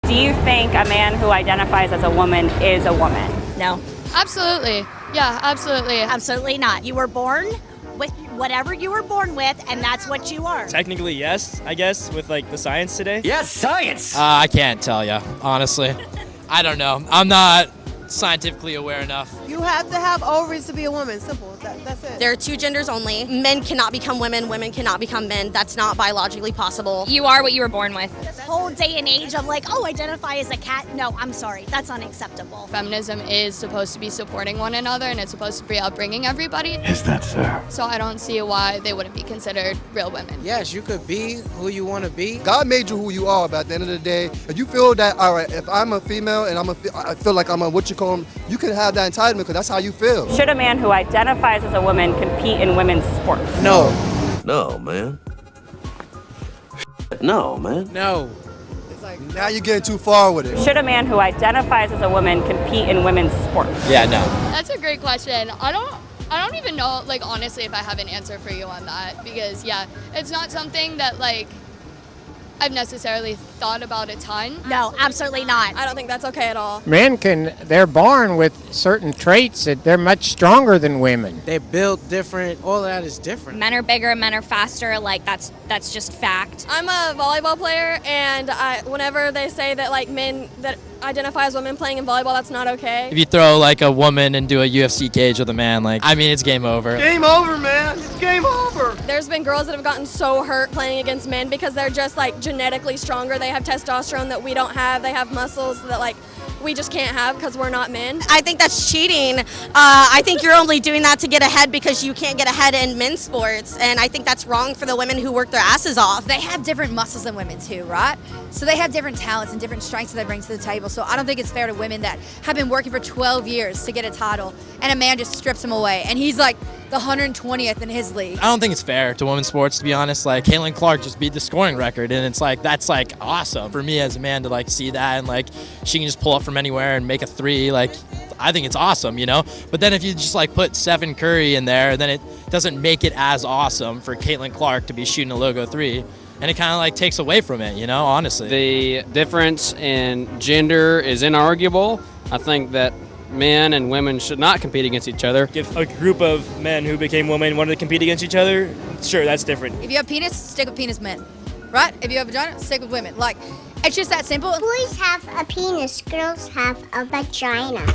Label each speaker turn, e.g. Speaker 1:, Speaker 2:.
Speaker 1: Do you think a man who identifies as a woman is a woman?
Speaker 2: No.
Speaker 3: Absolutely. Yeah, absolutely.
Speaker 2: Absolutely not. You were born with whatever you were born with, and that's what you are.
Speaker 4: Technically, yes, I guess, with like the science today.
Speaker 5: Yes, science!
Speaker 6: I can't tell you, honestly. I don't know. I'm not scientifically aware enough.
Speaker 7: You have to have ovaries to be a woman. Simple. That's it.
Speaker 8: There are two genders only. Men cannot become women. Women cannot become men. That's not biologically possible.
Speaker 9: You are what you were born with.
Speaker 2: This whole day and age of like, oh, identify as a cat. No, I'm sorry. That's unacceptable.
Speaker 3: Feminism is supposed to be supporting one another, and it's supposed to be upbringing everybody.
Speaker 5: Is that so?
Speaker 3: So I don't see why they wouldn't be considered real women.
Speaker 10: Yes, you could be who you want to be.
Speaker 11: God made you who you are, but at the end of the day, if you feel that, all right, if I'm a female and I feel like I'm a you can have that entitlement because that's how you feel.
Speaker 1: Should a man who identifies as a woman compete in women's sports?
Speaker 10: No.
Speaker 5: No, man. No, man.
Speaker 10: No.
Speaker 11: It's like, now you're getting too far with it.
Speaker 1: Should a man who identifies as a woman compete in women's sports?
Speaker 6: Yeah, no.
Speaker 3: That's a great question. I don't even know, like, honestly, if I have an answer for you on that, because yeah, it's not something that like I've necessarily thought about a ton.
Speaker 2: No, absolutely not.
Speaker 8: I don't think that's okay at all.
Speaker 12: Men they're born with certain traits that they're much stronger than women.
Speaker 10: They build different. All that is different.
Speaker 9: Men are bigger, men are faster, like that's just fact.
Speaker 8: I'm a volleyball player, and whenever they say that like men that identify as women playing in volleyball, that's not okay.
Speaker 6: If you throw like a woman into a UFC cage with a man, like, I mean, it's game over.
Speaker 11: Game over, man. It's game over.
Speaker 8: There's been girls that have gotten so hurt playing against men because they're just like genetically stronger. They have testosterone that we don't have. They have muscles that like we just can't have because we're not men. I think that's cheating. I think you're only doing that to get ahead because you can't get ahead in men's sports, and I think that's wrong for the women who work their asses off.
Speaker 13: They have different muscles than women too, right? So they have different talents and different strengths that they bring to the table. So I don't think it's fair to women that have been working for 12 years to get a title, and a man just strips them away, and he's like the 120th in his league.
Speaker 6: I don't think it's fair to women's sports, to be honest. Like, Caitlin Clark just beat the scoring record, and it's like, that's like awesome for me as a man to like see that, and like she can just pull up from anywhere and make a three. Like, I think it's awesome, you know? But then if you just like put Stephen Curry in there, then it doesn't make it as awesome for Caitlin Clark to be shooting a logo three. And it kind of like takes away from it, you know, honestly.
Speaker 14: The difference in gender is inarguable. I think that men and women should not compete against each other.
Speaker 4: If a group of men who became women wanted to compete against each other, sure, that's different.
Speaker 13: If you have penis, stick with penis men, right? If you have vagina, stick with women. Like, it's just that simple.
Speaker 15: Boys have a penis, girls have a vagina.